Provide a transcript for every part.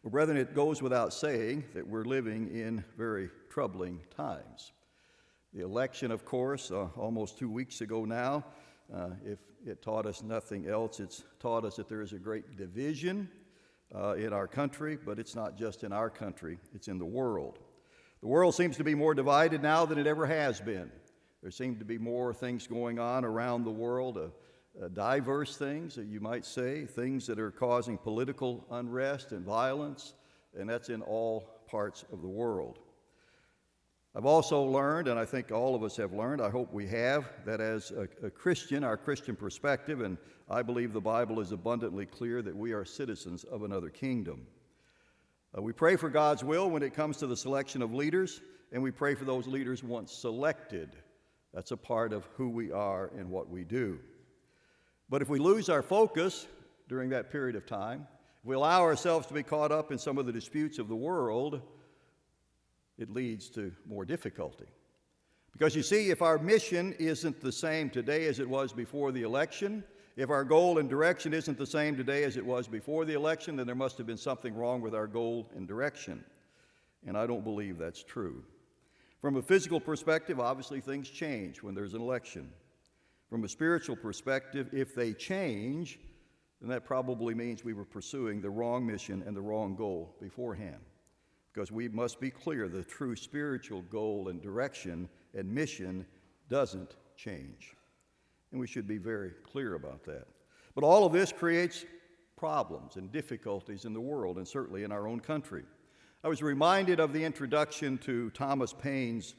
Well, brethren, it goes without saying that we're living in very troubling times. The election, of course, almost 2 weeks ago now, if it taught us nothing else, it's taught us that there is a great division in our country, but it's not just in our country, it's in the world. The world seems to be more divided now than it ever has been. There seem to be more things going on around the world, diverse things, you might say, things that are causing political unrest and violence, and that's in all parts of the world. I've also learned, and I think all of us have learned, I hope we have, that as a Christian, our Christian perspective, and I believe the Bible is abundantly clear that we are citizens of another kingdom. We pray for God's will when it comes to the selection of leaders, and we pray for those leaders once selected. That's a part of who we are and what we do. But if we lose our focus during that period of time, if we allow ourselves to be caught up in some of the disputes of the world, it leads to more difficulty. Because you see, if our mission isn't the same today as it was before the election, if our goal and direction isn't the same today as it was before the election, then there must have been something wrong with our goal and direction. And I don't believe that's true. From a physical perspective, obviously things change when there's an election. From a spiritual perspective, if they change, then that probably means we were pursuing the wrong mission and the wrong goal beforehand. Because we must be clear, the true spiritual goal and direction and mission doesn't change. And we should be very clear about that. But all of this creates problems and difficulties in the world, and certainly in our own country. I was reminded of the introduction to Thomas Paine's,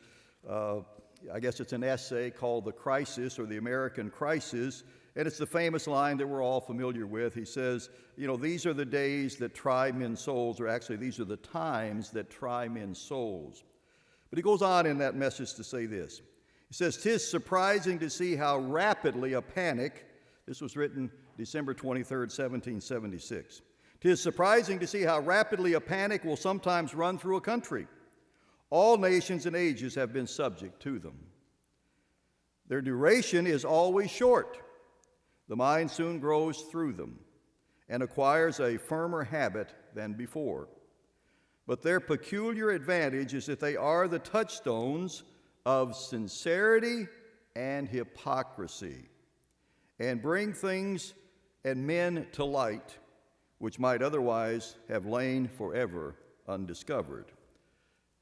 I guess it's an essay called The Crisis, or The American Crisis, and it's the famous line that we're all familiar with. He says, these are the days that try men's souls, or actually these are the times that try men's souls. But he goes on in that message to say this. He says, "'Tis surprising to see how rapidly a panic," this was written December 23rd, 1776. "'Tis surprising to see how rapidly a panic will sometimes run through a country. All nations and ages have been subject to them. Their duration is always short. The mind soon grows through them and acquires a firmer habit than before. But their peculiar advantage is that they are the touchstones of sincerity and hypocrisy, and bring things and men to light which might otherwise have lain forever undiscovered."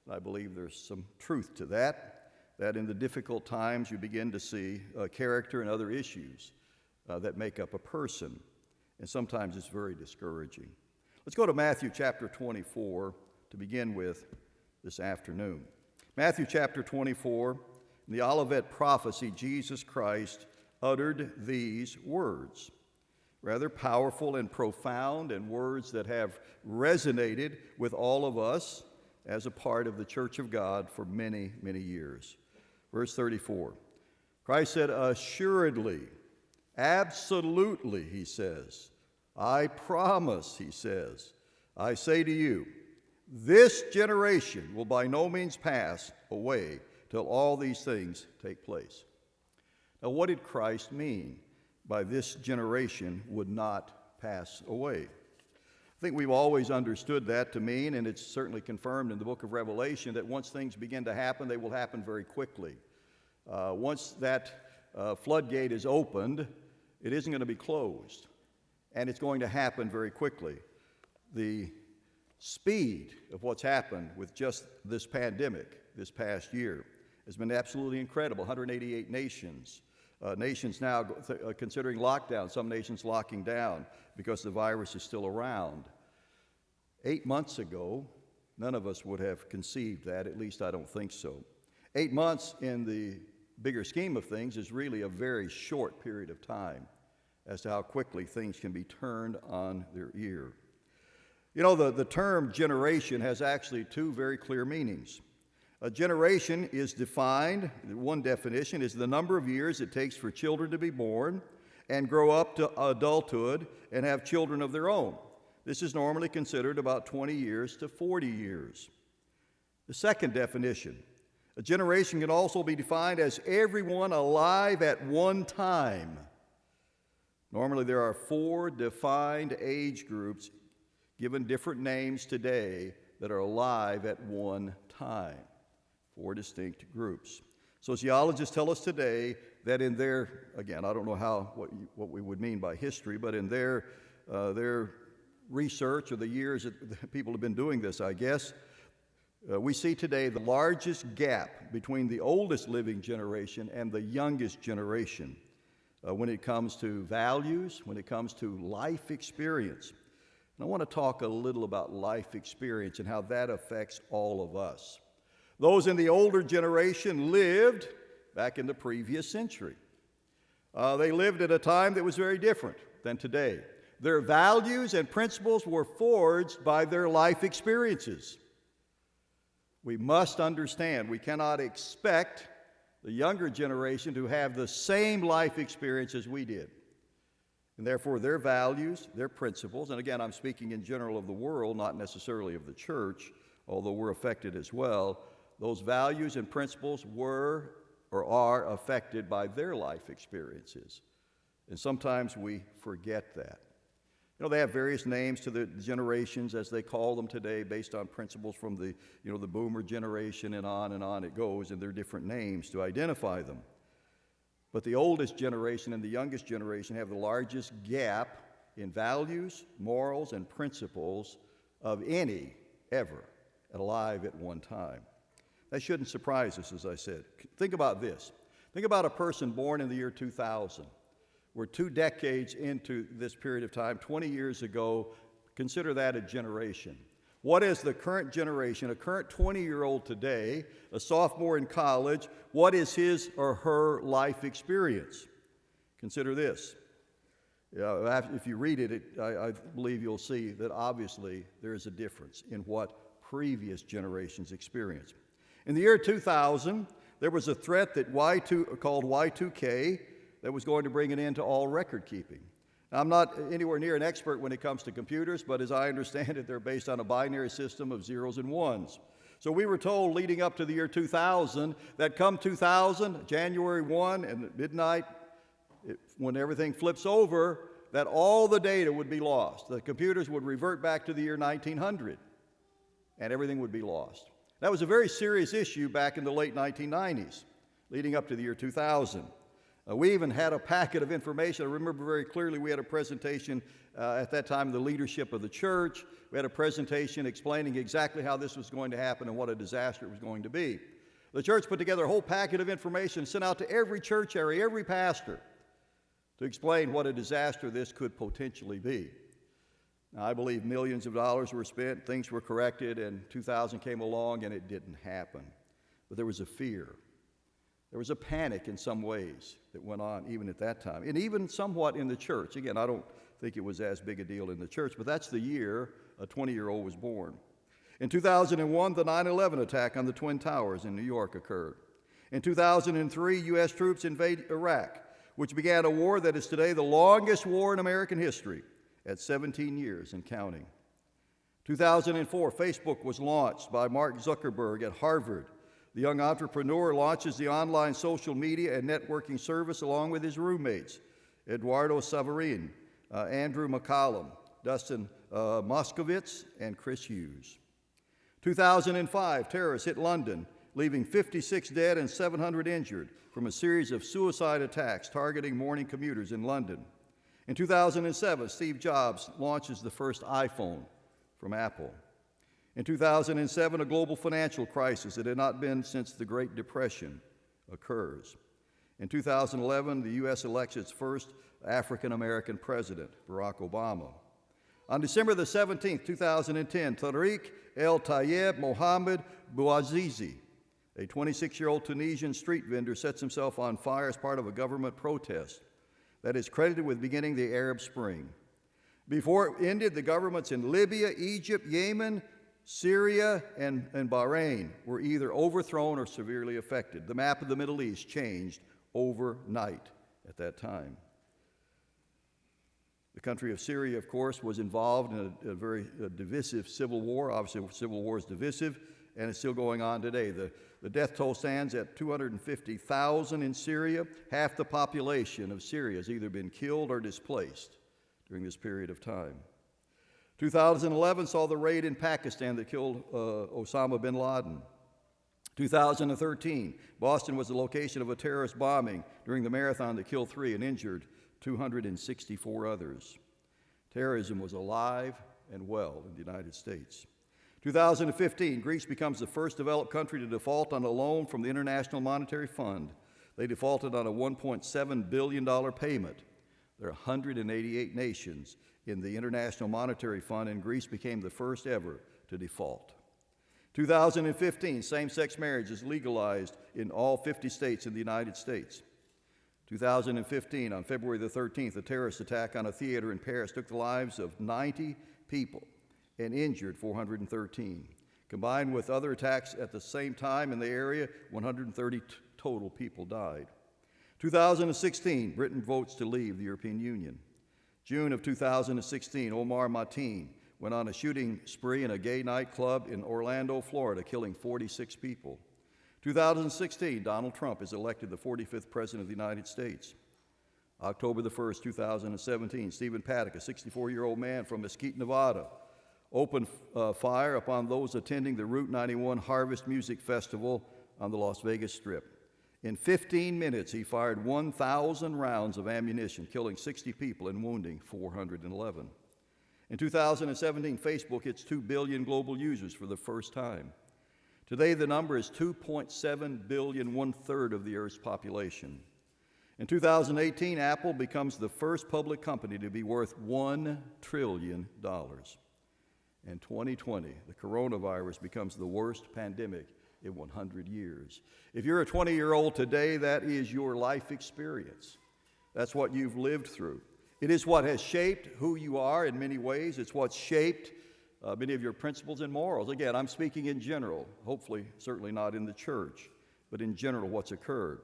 I believe there's some truth to that in the difficult times you begin to see character and other issues that make up a person, and sometimes it's very discouraging. Let's go to Matthew chapter 24 to begin with this afternoon. Matthew chapter 24, in the Olivet prophecy, Jesus Christ uttered these words, rather powerful and profound, and words that have resonated with all of us as a part of the Church of God for many, many years. Verse 34, Christ said, "Assuredly, absolutely," he says, "I promise," he says, "I say to you, this generation will by no means pass away till all these things take place." Now, what did Christ mean by this generation would not pass away? I think we've always understood that to mean, and it's certainly confirmed in the book of Revelation, that once things begin to happen, they will happen very quickly. Once that floodgate is opened, it isn't going to be closed, and it's going to happen very quickly. The speed of what's happened with just this pandemic this past year has been absolutely incredible. 188 nations. Nations now considering lockdown, some nations locking down because the virus is still around. 8 months ago, none of us would have conceived that, at least I don't think so. 8 months in the bigger scheme of things is really a very short period of time as to how quickly things can be turned on their ear. The term generation has actually two very clear meanings. A generation is defined, one definition is the number of years it takes for children to be born and grow up to adulthood and have children of their own. This is normally considered about 20 years to 40 years. The second definition, a generation can also be defined as everyone alive at one time. Normally there are 4 defined age groups given different names today that are alive at one time. 4 distinct groups. Sociologists tell us today that in their, again, I don't know what we would mean by history, but in their research or the years that people have been doing this, I guess, we see today the largest gap between the oldest living generation and the youngest generation when it comes to values, when it comes to life experience. And I want to talk a little about life experience and how that affects all of us. Those in the older generation lived back in the previous century. They lived at a time that was very different than today. Their values and principles were forged by their life experiences. We must understand we cannot expect the younger generation to have the same life experience as we did. And therefore, their values, their principles, and again, I'm speaking in general of the world, not necessarily of the church, although we're affected as well, those values and principles were or are affected by their life experiences. And sometimes we forget that. You know, they have various names to the generations, as they call them today, based on principles from the boomer generation and on it goes, and there are different names to identify them. But the oldest generation and the youngest generation have the largest gap in values, morals, and principles of any ever alive at one time. That shouldn't surprise us, as I said. Think about this. Think about a person born in the year 2000. We're 2 decades into this period of time, 20 years ago. Consider that a generation. What is the current generation, a current 20-year-old today, a sophomore in college, what is his or her life experience? Consider this. If you read it, I believe you'll see that obviously there is a difference in what previous generations experienced. In the year 2000, there was a threat that called Y2K that was going to bring an end to all record keeping. Now, I'm not anywhere near an expert when it comes to computers, but as I understand it, they're based on a binary system of zeros and ones. So we were told leading up to the year 2000 that come 2000, January 1 and at midnight, when everything flips over, that all the data would be lost. The computers would revert back to the year 1900 and everything would be lost. That was a very serious issue back in the late 1990s, leading up to the year 2000. We even had a packet of information. I remember very clearly we had a presentation at that time, the leadership of the church. We had a presentation explaining exactly how this was going to happen and what a disaster it was going to be. The church put together a whole packet of information, sent out to every church area, every pastor, to explain what a disaster this could potentially be. Now, I believe millions of dollars were spent, things were corrected, and 2000 came along and it didn't happen. But there was a fear. There was a panic in some ways that went on even at that time, and even somewhat in the church. Again, I don't think it was as big a deal in the church, but that's the year a 20-year-old was born. In 2001, the 9/11 attack on the Twin Towers in New York occurred. In 2003, U.S. troops invade Iraq, which began a war that is today the longest war in American history at 17 years and counting. 2004, Facebook was launched by Mark Zuckerberg at Harvard. The young entrepreneur launches the online social media and networking service along with his roommates, Eduardo Saverin, Andrew McCallum, Dustin Moskovitz, and Chris Hughes. 2005, terrorists hit London, leaving 56 dead and 700 injured from a series of suicide attacks targeting morning commuters in London. In 2007, Steve Jobs launches the first iPhone from Apple. In 2007, a global financial crisis that had not been since the Great Depression occurs. In 2011, the U.S. elects its first African-American president, Barack Obama. On December the 17th, 2010, Tariq El-Tayeb Mohammed Bouazizi, a 26-year-old Tunisian street vendor, sets himself on fire as part of a government protest that is credited with beginning the Arab Spring. Before it ended, the governments in Libya, Egypt, Yemen, Syria, and Bahrain were either overthrown or severely affected. The map of the Middle East changed overnight at that time. The country of Syria, of course, was involved in a very divisive civil war. Obviously, civil war is divisive, and it's still going on today. The death toll stands at 250,000 in Syria. Half the population of Syria has either been killed or displaced during this period of time. 2011 saw the raid in Pakistan that killed Osama bin Laden. 2013, Boston was the location of a terrorist bombing during the marathon that killed 3 and injured 264 others. Terrorism was alive and well in the United States. 2015, Greece becomes the first developed country to default on a loan from the International Monetary Fund. They defaulted on a $1.7 billion payment. There are 188 nations in the International Monetary Fund, and Greece became the first ever to default. 2015, same-sex marriage is legalized in all 50 states in the United States. 2015, on February the 13th, a terrorist attack on a theater in Paris took the lives of 90 people and injured 413. Combined with other attacks at the same time in the area, 130 total people died. 2016, Britain votes to leave the European Union. June of 2016, Omar Mateen went on a shooting spree in a gay nightclub in Orlando, Florida, killing 46 people. 2016, Donald Trump is elected the 45th President of the United States. October the 1st, 2017, Stephen Paddock, a 64-year-old man from Mesquite, Nevada, opened fire upon those attending the Route 91 Harvest Music Festival on the Las Vegas Strip. In 15 minutes, he fired 1,000 rounds of ammunition, killing 60 people and wounding 411. In 2017, Facebook hits 2 billion global users for the first time. Today, the number is 2.7 billion, one-third of the Earth's population. In 2018, Apple becomes the first public company to be worth $1 trillion. In 2020, the coronavirus becomes the worst pandemic in 100 years. If you're a 20-year-old today, that is your life experience. That's what you've lived through. It is what has shaped who you are in many ways. It's what's shaped many of your principles and morals. Again, I'm speaking in general, hopefully, certainly not in the church, but in general, what's occurred.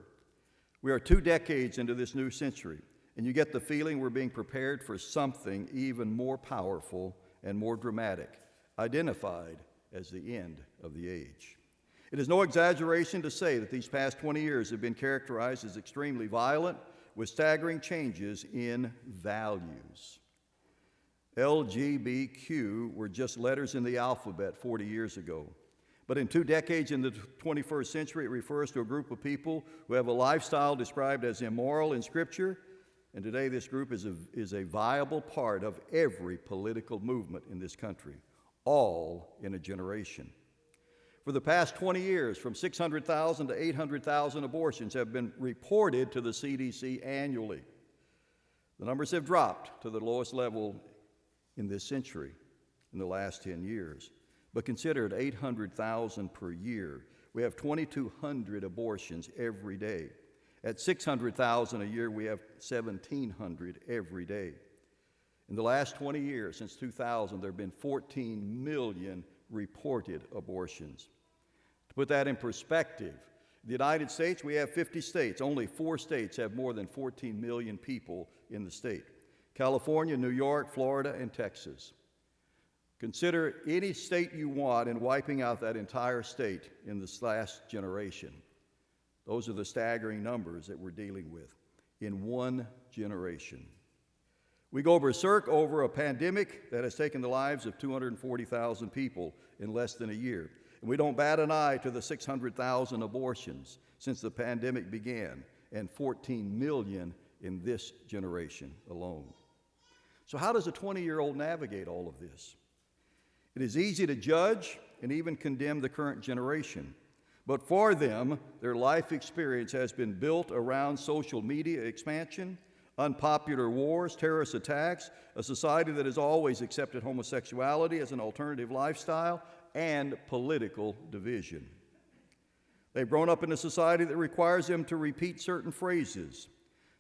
We are 2 decades into this new century, and you get the feeling we're being prepared for something even more powerful and more dramatic, identified as the end of the age. It is no exaggeration to say that these past 20 years have been characterized as extremely violent, with staggering changes in values. LGBTQ were just letters in the alphabet 40 years ago. But in 2 decades in the 21st century, it refers to a group of people who have a lifestyle described as immoral in Scripture, and today this group is a viable part of every political movement in this country, all in a generation. For the past 20 years, from 600,000 to 800,000 abortions have been reported to the CDC annually. The numbers have dropped to the lowest level in this century in the last 10 years. But consider it 800,000 per year. We have 2,200 abortions every day. At 600,000 a year, we have 1,700 every day. In the last 20 years, since 2000, there have been 14 million reported abortions. To put that in perspective, in the United States, we have 50 states. Only 4 states have more than 14 million people in the state: California, New York, Florida, and Texas. Consider any state you want and wiping out that entire state in this last generation. Those are the staggering numbers that we're dealing with in 1 generation. We go berserk over a pandemic that has taken the lives of 240,000 people in less than a year. And we don't bat an eye to the 600,000 abortions since the pandemic began, and 14 million in this generation alone. So how does a 20-year-old navigate all of this? It is easy to judge and even condemn the current generation. But for them, their life experience has been built around social media expansion, unpopular wars, terrorist attacks, a society that has always accepted homosexuality as an alternative lifestyle, and political division. They've grown up in a society that requires them to repeat certain phrases: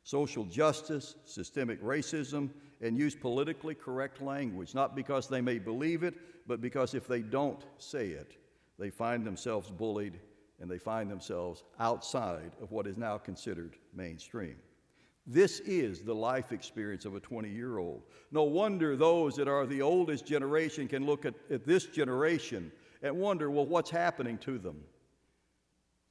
social justice, systemic racism, and use politically correct language, not because they may believe it, but because if they don't say it, they find themselves bullied and they find themselves outside of what is now considered mainstream. This is the life experience of a 20-year-old. No wonder those that are the oldest generation can look at this generation and wonder, well, what's happening to them?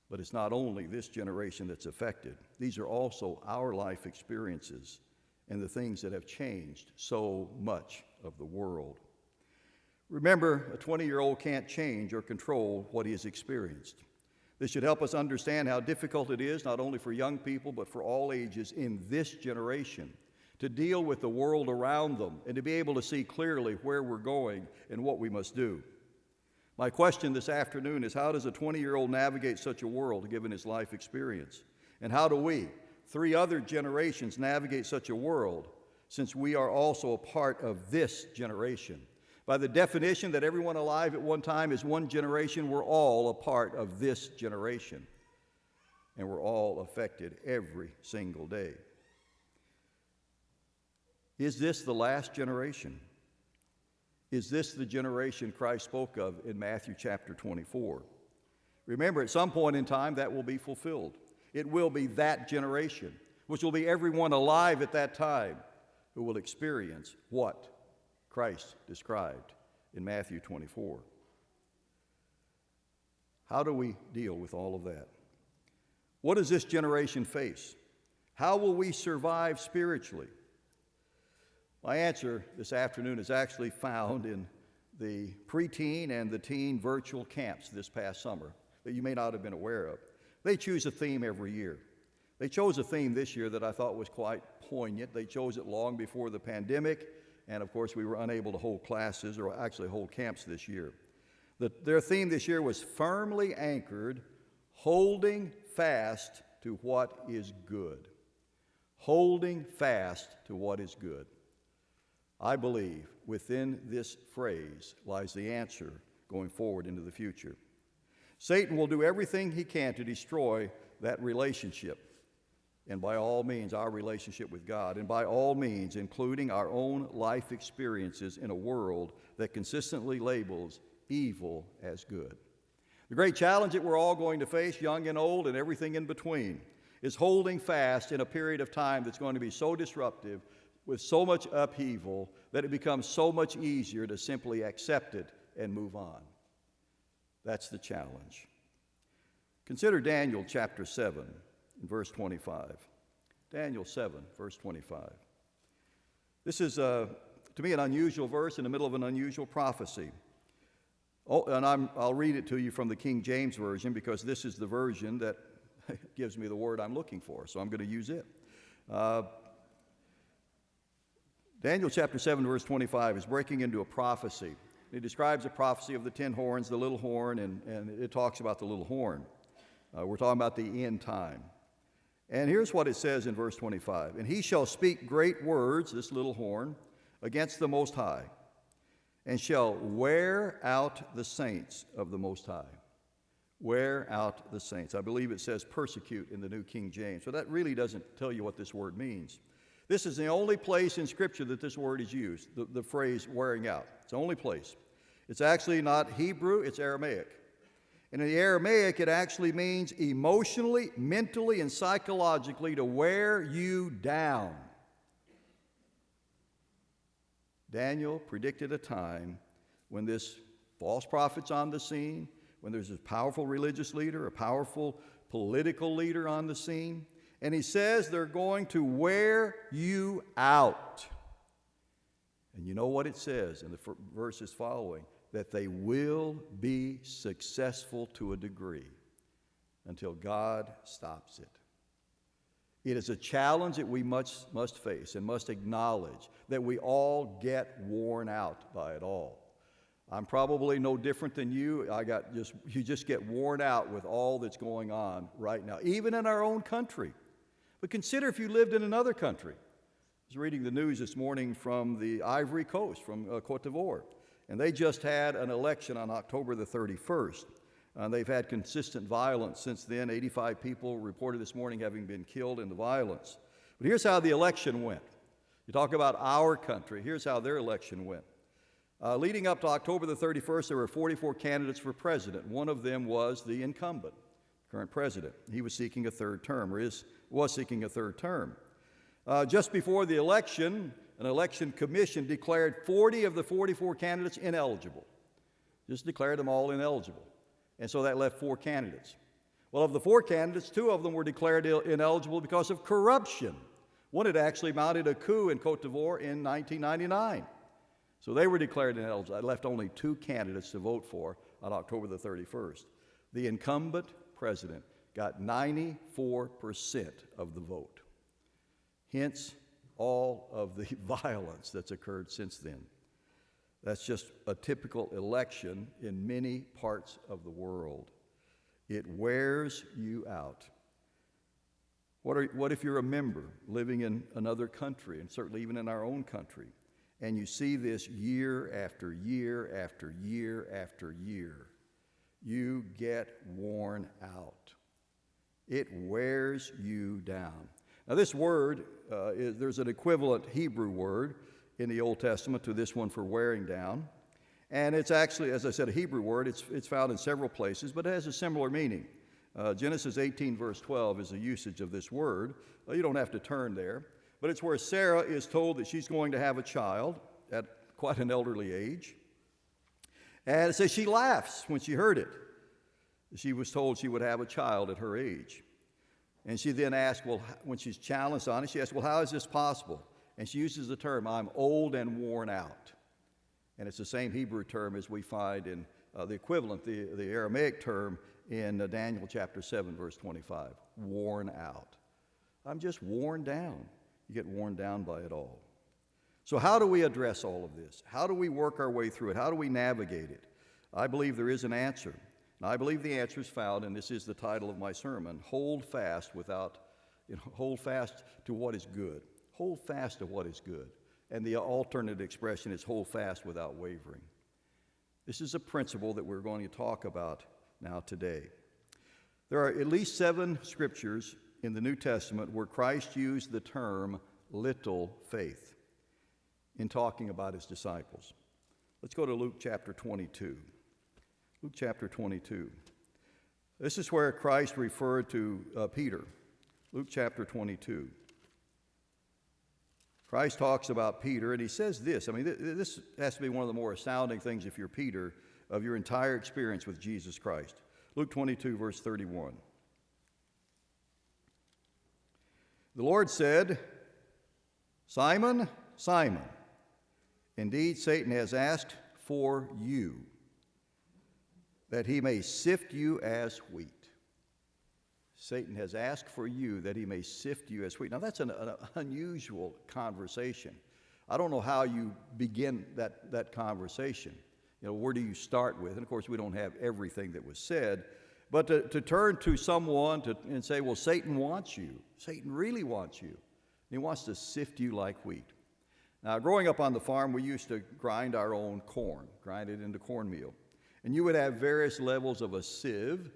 But it's not only this generation that's affected. These are also our life experiences and the things that have changed so much of the world. Remember, a 20-year-old can't change or control what he has experienced. This should help us understand how difficult it is, not only for young people, but for all ages in this generation, to deal with the world around them and to be able to see clearly where we're going and what we must do. My question this afternoon is, how does a 20-year-old navigate such a world given his life experience? And how do we, 3 other generations, navigate such a world, since we are also a part of this generation? By the definition that everyone alive at one time is one generation, we're all a part of this generation. And we're all affected every single day. Is this the last generation? Is this the generation Christ spoke of in Matthew chapter 24? Remember, at some point in time, that will be fulfilled. It will be that generation, which will be everyone alive at that time who will experience what Christ described in Matthew 24. How do we deal with all of that? What does this generation face? How will we survive spiritually? My answer this afternoon is actually found in the preteen and the teen virtual camps this past summer that you may not have been aware of. They choose a theme every year. They chose a theme this year that I thought was quite poignant. They chose it long before the pandemic, and of course we were unable to hold classes or actually hold camps this year. Their theme this year was firmly anchored, holding fast to what is good. Holding fast to what is good. I believe within this phrase lies the answer going forward into the future. Satan will do everything he can to destroy that relationship, and by all means our relationship with God, and by all means including our own life experiences in a world that consistently labels evil as good. The great challenge that we're all going to face, young and old and everything in between, is holding fast in a period of time that's going to be so disruptive, with so much upheaval, that it becomes so much easier to simply accept it and move on. That's the challenge. Consider Daniel chapter 7, verse 25. Daniel 7, verse 25. This is, to me, an unusual verse in the middle of an unusual prophecy. Oh, and I'll read it to you from the King James Version, because this is the version that gives me the word I'm looking for, so I'm going to use it. Daniel chapter 7, verse 25 is breaking into a prophecy. It describes a prophecy of the 10 horns, the little horn, and it talks about the little horn. We're talking about the end time. And here's what it says in verse 25. And he shall speak great words, this little horn, against the Most High, and shall wear out the saints of the Most High. Wear out the saints. I believe it says persecute in the New King James. So that really doesn't tell you what this word means. This is the only place in Scripture that this word is used, the phrase wearing out. It's the only place. It's actually not Hebrew, it's Aramaic. And in the Aramaic, it actually means emotionally, mentally, and psychologically to wear you down. Daniel predicted a time when this false prophet's on the scene, when there's a powerful religious leader, a powerful political leader on the scene, and he says they're going to wear you out. And you know what it says in the verses following? That they will be successful to a degree until God stops it. It is a challenge that we must face and must acknowledge that we all get worn out by it all. I'm probably no different than you. You just get worn out with all that's going on right now, even in our own country. But consider if you lived in another country. I was reading the news this morning from the Ivory Coast, from Côte d'Ivoire, and they just had an election on October the 31st. They've had consistent violence since then. 85 people reported this morning having been killed in the violence. But here's how the election went. You talk about our country. Here's how their election went. Leading up to October the 31st, there were 44 candidates for president. One of them was the incumbent, current president. He was seeking a third term, was seeking a third term. Just before the election, an election commission declared 40 of the 44 candidates ineligible. Just declared them all ineligible. And so that left 4 candidates. Well, of the 4 candidates, 2 of them were declared ineligible because of corruption. One had actually mounted a coup in Côte d'Ivoire in 1999. So they were declared ineligible. I left only 2 candidates to vote for on October the 31st. The incumbent president got 94% of the vote. Hence, all of the violence that's occurred since then. That's just a typical election in many parts of the world. It wears you out. What if you're a member living in another country, and certainly even in our own country, and you see this year after year after year after year? You get worn out. It wears you down. Now this word, there's an equivalent Hebrew word in the Old Testament to this one for wearing down. And it's actually, as I said, a Hebrew word. It's found in several places, but it has a similar meaning. Genesis 18, verse 12 is the usage of this word. You don't have to turn there, but it's where Sarah is told that she's going to have a child at quite an elderly age. And it says she laughs when she heard it. She was told she would have a child at her age. And she then asked, well, when she's challenged on it, she asked, well, how is this possible? And she uses the term, I'm old and worn out. And it's the same Hebrew term as we find in the equivalent, the Aramaic term in Daniel chapter 7, verse 25, worn out. I'm just worn down. You get worn down by it all. So how do we address all of this? How do we work our way through it? How do we navigate it? I believe there is an answer. And I believe the answer is found, and this is the title of my sermon, hold fast to what is good. Hold fast to what is good. And the alternate expression is hold fast without wavering. This is a principle that we're going to talk about now today. There are at least 7 scriptures in the New Testament where Christ used the term little faith in talking about his disciples. Let's go to Luke chapter 22. Luke chapter 22. This is where Christ referred to Peter. Luke chapter 22. Christ talks about Peter, and he says this. I mean, this has to be one of the more astounding things, if you're Peter, of your entire experience with Jesus Christ. Luke 22, verse 31. The Lord said, Simon, Simon, indeed Satan has asked for you, that he may sift you as wheat. Satan has asked for you that he may sift you as wheat. Now that's an unusual conversation. I don't know how you begin that conversation. Where do you start with? And of course we don't have everything that was said, but to turn to someone and say, well, Satan wants you. Satan really wants you. He wants to sift you like wheat. Now growing up on the farm, we used to grind our own corn, grind it into cornmeal. And you would have various levels of a sieve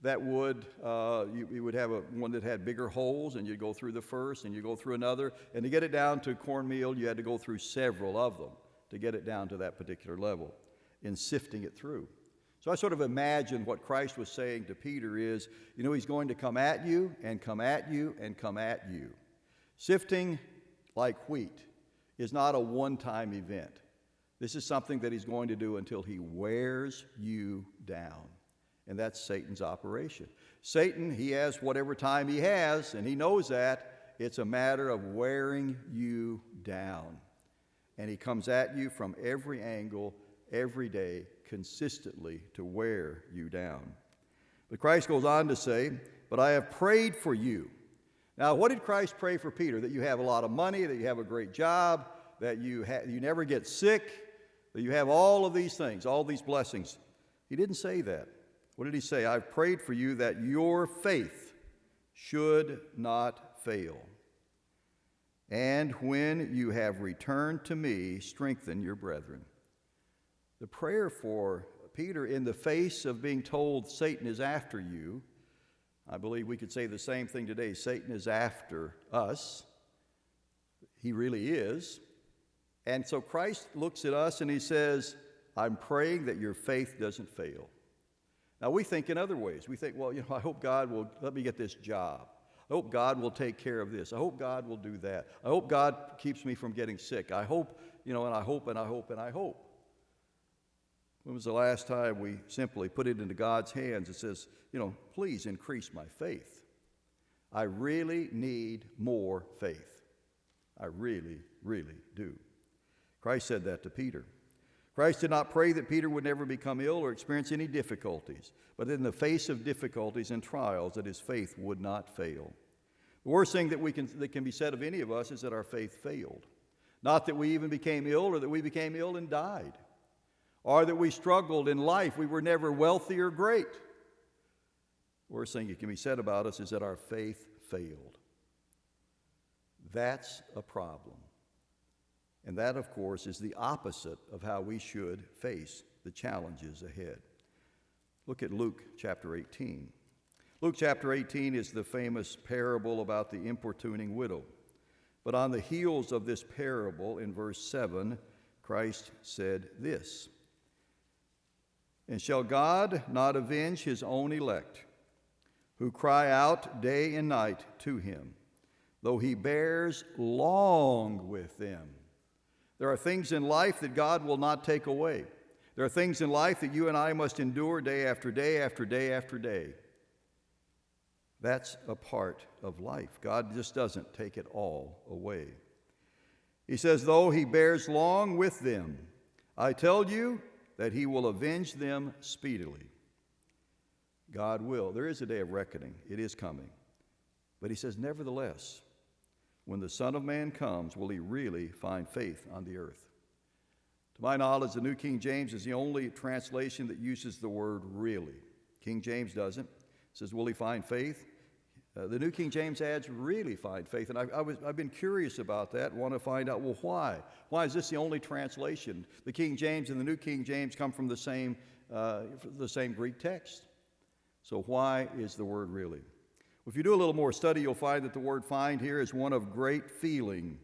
that would, you would have one that had bigger holes, and you'd go through the first, and you go through another. And to get it down to cornmeal, you had to go through several of them to get it down to that particular level in sifting it through. So I sort of imagine what Christ was saying to Peter is, he's going to come at you and come at you and come at you. Sifting like wheat is not a one-time event. This is something that he's going to do until he wears you down. And that's Satan's operation. Satan, he has whatever time he has, and he knows that. It's a matter of wearing you down. And he comes at you from every angle, every day, consistently to wear you down. But Christ goes on to say, but I have prayed for you. Now, what did Christ pray for Peter? That you have a lot of money, that you have a great job, that you never get sick, that you have all of these things, all these blessings. He didn't say that. What did he say? I've prayed for you that your faith should not fail. And when you have returned to me, strengthen your brethren. The prayer for Peter in the face of being told Satan is after you, I believe we could say the same thing today. Satan is after us. He really is. And so Christ looks at us and he says, I'm praying that your faith doesn't fail. Now we think in other ways. We think, well, I hope God will let me get this job. I hope God will take care of this. I hope God will do that. I hope God keeps me from getting sick. I hope, and I hope, and I hope, and I hope. When was the last time we simply put it into God's hands and says, please increase my faith. I really need more faith. I really, really do. Christ said that to Peter. Christ did not pray that Peter would never become ill or experience any difficulties, but in the face of difficulties and trials that his faith would not fail. The worst thing that can be said of any of us is that our faith failed. Not that we even became ill or that we became ill and died, or that we struggled in life. We were never wealthy or great. The worst thing that can be said about us is that our faith failed. That's a problem. And that, of course, is the opposite of how we should face the challenges ahead. Look at Luke chapter 18. Luke chapter 18 is the famous parable about the importuning widow. But on the heels of this parable, in verse 7, Christ said this, "And shall God not avenge his own elect, who cry out day and night to him, though he bears long with them?" There are things in life that God will not take away. There are things in life that you and I must endure day after day after day after day. That's a part of life. God just doesn't take it all away. He says, though he bears long with them, I tell you that he will avenge them speedily. God will. There is a day of reckoning. It is coming. But he says, nevertheless, when the Son of Man comes, will he really find faith on the earth? To my knowledge, the New King James is the only translation that uses the word really. King James doesn't. It says, will he find faith? The New King James adds, really find faith. And I've been curious about that, want to find out, well, why? Why is this the only translation? The King James and the New King James come from the same Greek text. So why is the word really? Well, if you do a little more study, you'll find that the word find here is one of great feeling.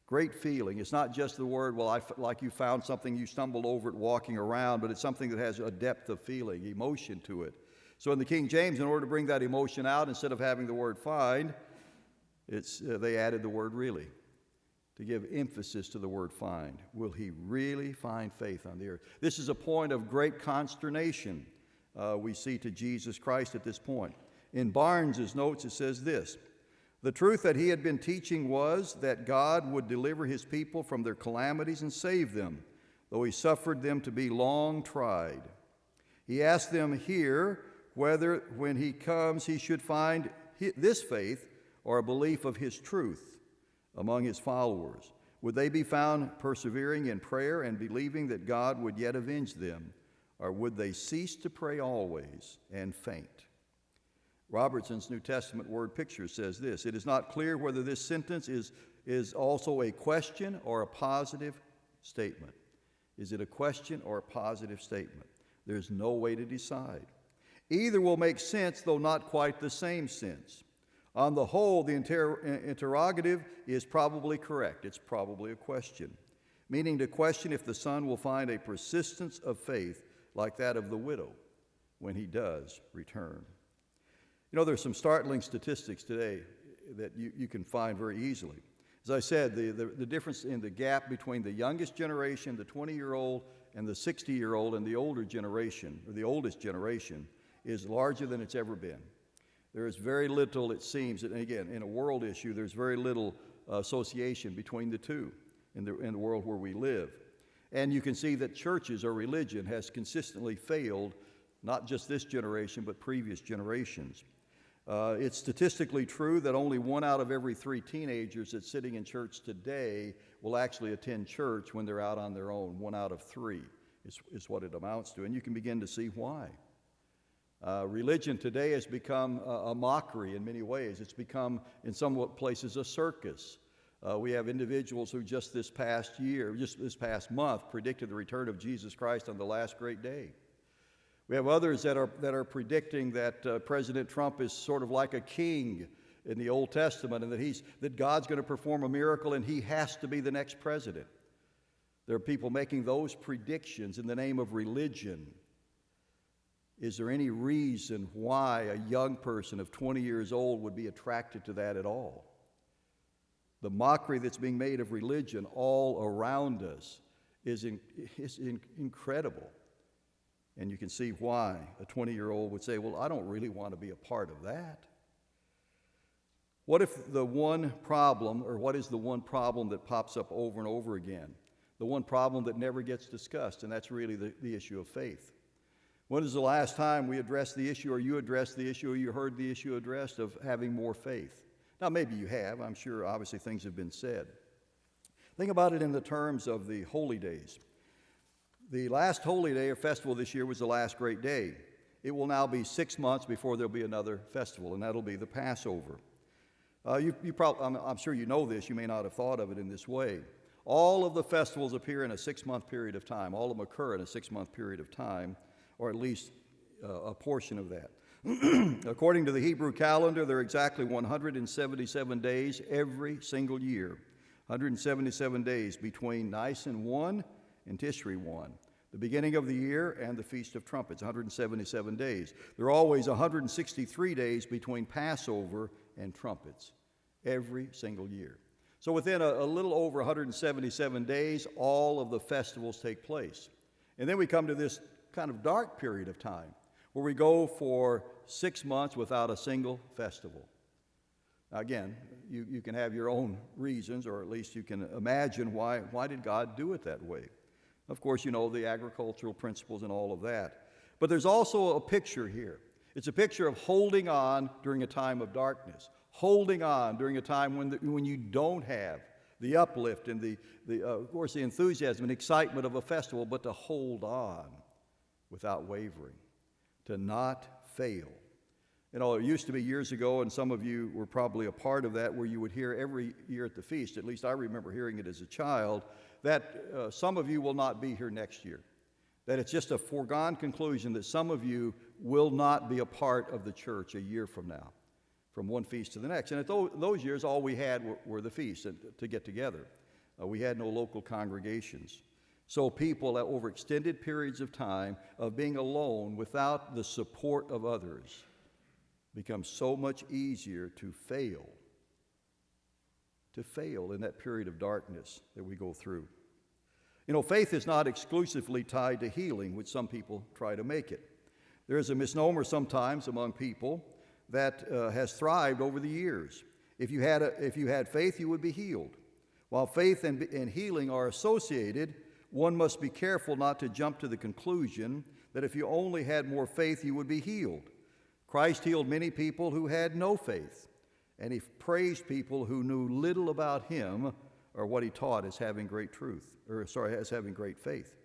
Great feeling. It's not just the word, well, like you found something, you stumbled over it walking around, but it's something that has a depth of feeling, emotion to it. So in the King James, in order to bring that emotion out, instead of having the word find, they added the word really to give emphasis to the word find. Will he really find faith on the earth? This is a point of great consternation we see to Jesus Christ at this point. In Barnes' notes, it says this, the truth that he had been teaching was that God would deliver his people from their calamities and save them, though he suffered them to be long tried. He asked them here whether when he comes he should find this faith or a belief of his truth among his followers. Would they be found persevering in prayer and believing that God would yet avenge them, or would they cease to pray always and faint? Robertson's New Testament word picture says this, it is not clear whether this sentence is also a question or a positive statement. Is it a question or a positive statement? There's no way to decide. Either will make sense, though not quite the same sense. On the whole, the interrogative is probably correct. It's probably a question, meaning to question if the Son will find a persistence of faith like that of the widow when he does return. You know, there's some startling statistics today that you can find very easily. As I said, the difference in the gap between the youngest generation, the 20-year-old, and the 60-year-old and the older generation, or the oldest generation, is larger than it's ever been. There is very little, it seems, and again, in a world issue, there's very little association between the two in the world where we live. And you can see that churches or religion has consistently failed, not just this generation, but previous generations. It's statistically true that only 1 out of every 3 teenagers that's sitting in church today will actually attend church when they're out on their own. 1 out of 3 is what it amounts to, and you can begin to see why. Religion today has become a mockery in many ways. It's become, in some places, a circus. We have individuals who just this past month, predicted the return of Jesus Christ on the last great day. We have others that are predicting that President Trump is sort of like a king in the Old Testament, and that God's going to perform a miracle and he has to be the next president. There are people making those predictions in the name of religion. Is there any reason why a young person of 20 years old would be attracted to that at all? The mockery that's being made of religion all around us is incredible. And you can see why a 20-year-old would say, well, I don't really want to be a part of that. What is the one problem that pops up over and over again? the one problem that never gets discussed, and that's really the issue of faith. When is the last time we addressed the issue, or you addressed the issue, or you heard the issue addressed of having more faith? Now, maybe you have. I'm sure, obviously, things have been said. Think about it in the terms of the holy days. The last holy day or festival this year was the last great day. It will now be 6 months before there'll be another festival, and that'll be the Passover. I'm sure you know this. You may not have thought of it in this way. All of the festivals appear in a 6-month period of time. All of them occur in a 6-month period of time, or at least a portion of that. According to the Hebrew calendar, there are exactly 177 days every single year. 177 days between Nisan 1 and Tishri 1. The beginning of the year and the Feast of Trumpets, 177 days. There are always 163 days between Passover and Trumpets, every single year. So within a little over 177 days, all of the festivals take place. And then we come to this kind of dark period of time, where we go for 6 months without a single festival. Now again, you can have your own reasons, or at least you can imagine why did God do it that way. Of course, you know the agricultural principles and all of that. But there's also a picture here. It's a picture of holding on during a time of darkness, holding on during a time when you don't have the uplift and of course, the enthusiasm and excitement of a festival, but to hold on without wavering, to not fail. You know, it used to be years ago, and some of you were probably a part of that, where you would hear every year at the feast, at least I remember hearing it as a child, that some of you will not be here next year. That it's just a foregone conclusion that some of you will not be a part of the church a year from now, from one feast to the next. And at those years, all we had were the feasts to get together. We had no local congregations. So people, over extended periods of time of being alone without the support of others, becomes so much easier to fail in that period of darkness that we go through. You know, faith is not exclusively tied to healing, which some people try to make it. There is a misnomer sometimes among people that has thrived over the years. If you had faith, you would be healed. While faith and healing are associated, one must be careful not to jump to the conclusion that if you only had more faith, you would be healed. Christ healed many people who had no faith, and he praised people who knew little about him or what he taught as having great as having great faith.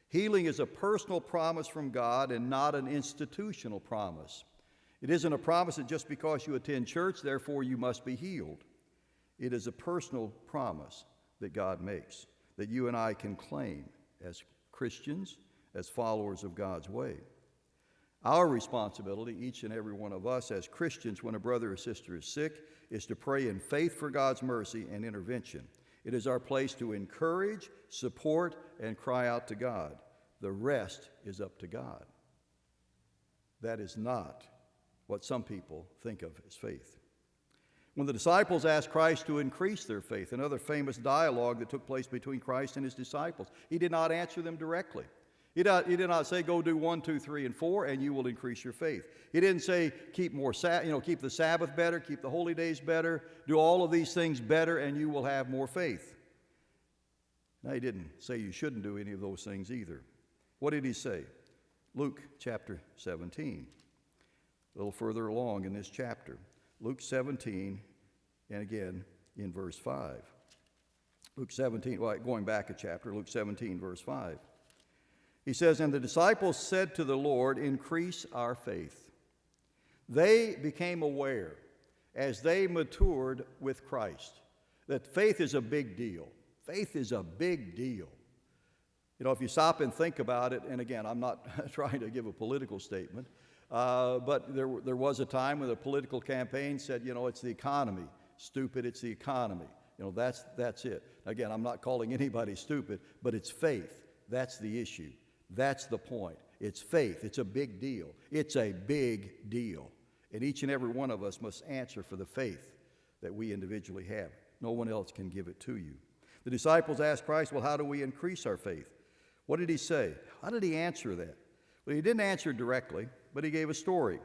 Healing is a personal promise from God and not an institutional promise. It isn't a promise that just because you attend church, therefore you must be healed. It is a personal promise that God makes, that you and I can claim as Christians, as followers of God's way. Our responsibility, each and every one of us as Christians, when a brother or sister is sick, is to pray in faith for God's mercy and intervention. It is our place to encourage, support, and cry out to God. The rest is up to God. That is not what some people think of as faith. When the disciples asked Christ to increase their faith, another famous dialogue that took place between Christ and his disciples, he did not answer them directly. He did not say, go do 1, 2, 3, and 4, and you will increase your faith. He didn't say, keep the Sabbath better, keep the holy days better, do all of these things better, and you will have more faith. Now, he didn't say you shouldn't do any of those things either. What did he say? Luke chapter 17, a little further along in this chapter. Luke 17, and again in verse 5. Luke 17, going back a chapter, Luke 17, verse 5. He says, and the disciples said to the Lord, increase our faith. They became aware as they matured with Christ that faith is a big deal. Faith is a big deal. You know, if you stop and think about it, and again, I'm not trying to give a political statement, but there was a time when the political campaign said, you know, it's the economy. Stupid, it's the economy. You know, that's it. Again, I'm not calling anybody stupid, but it's faith. That's the issue. That's the point. It's faith. It's a big deal. It's a big deal. And each and every one of us must answer for the faith that we individually have. No one else can give it to you. The disciples asked Christ, well, how do we increase our faith? What did he say? How did he answer that? Well, he didn't answer directly, but he gave a story.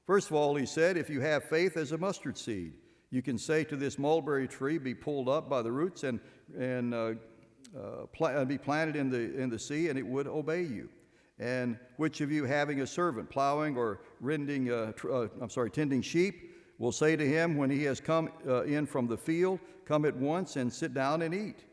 First of all, he said, if you have faith as a mustard seed, you can say to this mulberry tree, be pulled up by the roots and be planted in the sea, and it would obey you. And which of you, having a servant plowing or tending sheep, will say to him when he has come in from the field, come at once and sit down and eat?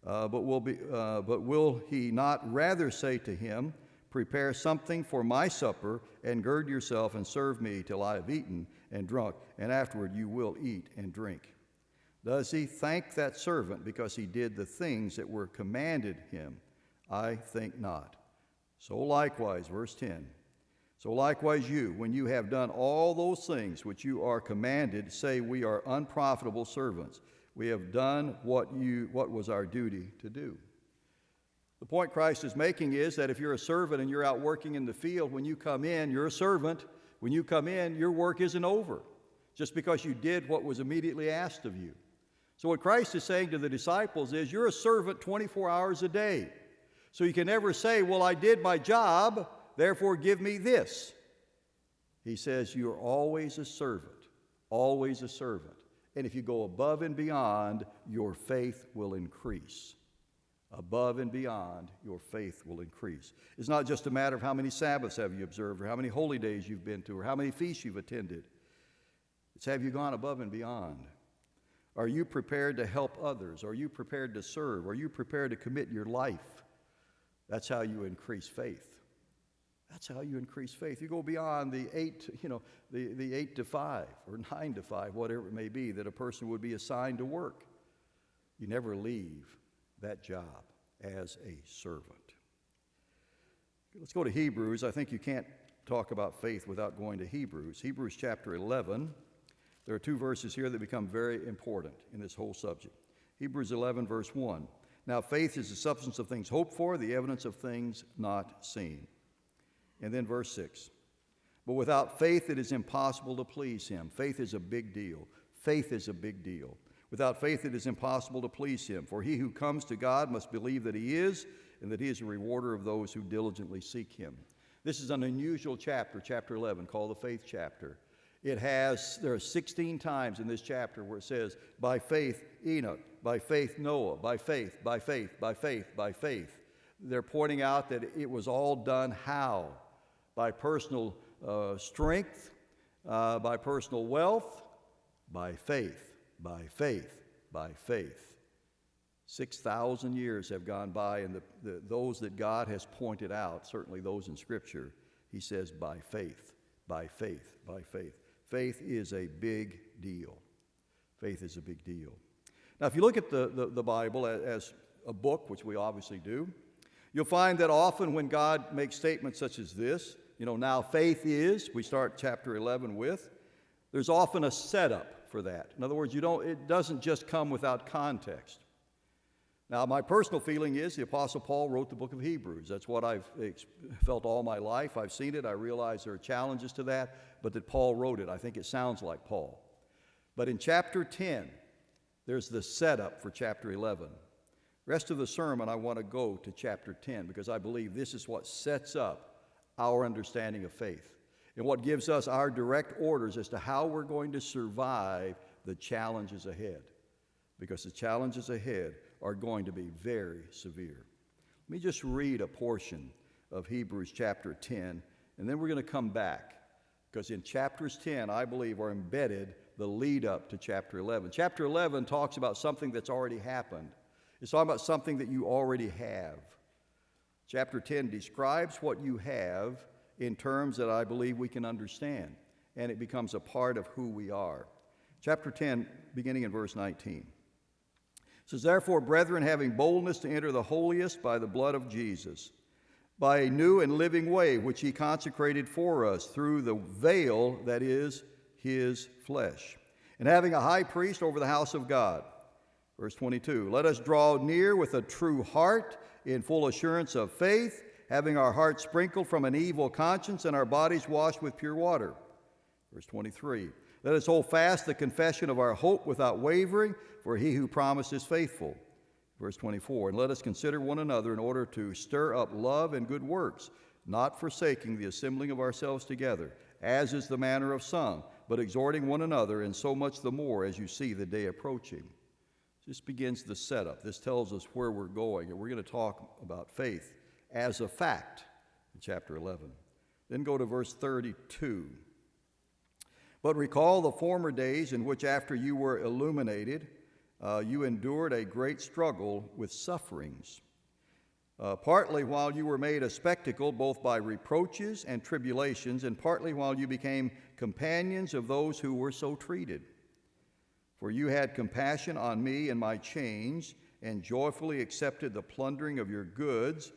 But will he not rather say to him, prepare something for my supper, and gird yourself and serve me till I have eaten and drunk, and afterward you will eat and drink? Does he thank that servant because he did the things that were commanded him? I think not. So likewise, verse 10, so likewise you, when you have done all those things which you are commanded, say, we are unprofitable servants. We have done what was our duty to do. The point Christ is making is that if you're a servant and you're out working in the field, when you come in, you're a servant. When you come in, your work isn't over just because you did what was immediately asked of you. So what Christ is saying to the disciples is, you're a servant 24 hours a day. So you can never say, well, I did my job, therefore give me this. He says, you're always a servant, always a servant. And if you go above and beyond, your faith will increase. Above and beyond, your faith will increase. It's not just a matter of how many Sabbaths have you observed, or how many holy days you've been to, or how many feasts you've attended. It's have you gone above and beyond? Are you prepared to help others? Are you prepared to serve? Are you prepared to commit your life? That's how you increase faith. That's how you increase faith. You go beyond the 8 to 5 or 9 to 5, whatever it may be, that a person would be assigned to work. You never leave that job as a servant. Let's go to Hebrews. I think you can't talk about faith without going to Hebrews. Hebrews chapter 11. There are two verses here that become very important in this whole subject. Hebrews 11, verse 1. Now faith is the substance of things hoped for, the evidence of things not seen. And then verse 6. But without faith it is impossible to please him. Faith is a big deal. Faith is a big deal. Without faith it is impossible to please him. For he who comes to God must believe that he is, and that he is a rewarder of those who diligently seek him. This is an unusual chapter, chapter 11, called the faith chapter. There are 16 times in this chapter where it says, by faith Enoch, by faith Noah, by faith, by faith, by faith, by faith. They're pointing out that it was all done how? By personal strength, by personal wealth, by faith, by faith, by faith. 6,000 years have gone by, and those that God has pointed out, certainly those in Scripture, he says by faith, by faith, by faith. Faith is a big deal. Faith is a big deal. Now, if you look at the Bible as a book, which we obviously do, you'll find that often when God makes statements such as this, now faith is, we start chapter 11 with, there's often a setup for that. In other words, it doesn't just come without context. Now, my personal feeling is the Apostle Paul wrote the book of Hebrews. That's what I've felt all my life. I've seen it. I realize there are challenges to that, but that Paul wrote it. I think it sounds like Paul. But in chapter 10, there's the setup for chapter 11. Rest of the sermon, I want to go to chapter 10 because I believe this is what sets up our understanding of faith and what gives us our direct orders as to how we're going to survive the challenges ahead, because the challenges ahead are going to be very severe. Let me just read a portion of Hebrews chapter 10, and then we're going to come back, because in chapters 10, I believe, are embedded the lead up to chapter 11. Chapter 11 talks about something that's already happened. It's talking about something that you already have. Chapter 10 describes what you have in terms that I believe we can understand, and it becomes a part of who we are. Chapter 10, beginning in verse 19. It says, therefore, brethren, having boldness to enter the holiest by the blood of Jesus, by a new and living way which he consecrated for us through the veil that is his flesh, and having a high priest over the house of God. Verse 22, let us draw near with a true heart in full assurance of faith, having our hearts sprinkled from an evil conscience and our bodies washed with pure water. Verse 23, let us hold fast the confession of our hope without wavering, for he who promised is faithful. Verse 24, and let us consider one another in order to stir up love and good works, not forsaking the assembling of ourselves together, as is the manner of some, but exhorting one another, and so much the more as you see the day approaching. This begins the setup. This tells us where we're going, and we're going to talk about faith as a fact in chapter 11. Then go to verse 32. But recall the former days in which after you were illuminated, you endured a great struggle with sufferings, partly while you were made a spectacle both by reproaches and tribulations, and partly while you became companions of those who were so treated. For you had compassion on me in my chains, and joyfully accepted the plundering of your goods,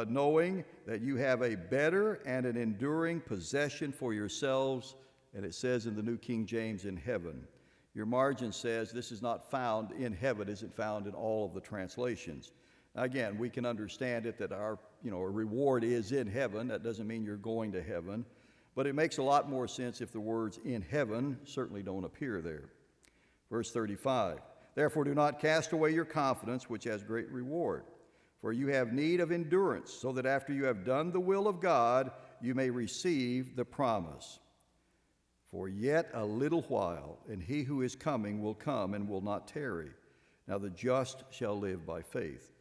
knowing that you have a better and an enduring possession for yourselves, and it says in the New King James, in heaven. Your margin says this is not found in heaven, isn't found in all of the translations. Again, we can understand it that our reward is in heaven. That doesn't mean you're going to heaven, but it makes a lot more sense if the words in heaven certainly don't appear there. Verse 35, therefore do not cast away your confidence, which has great reward. For you have need of endurance, so that after you have done the will of God, you may receive the promise. For yet a little while, and he who is coming will come and will not tarry. Now the just shall live by faith.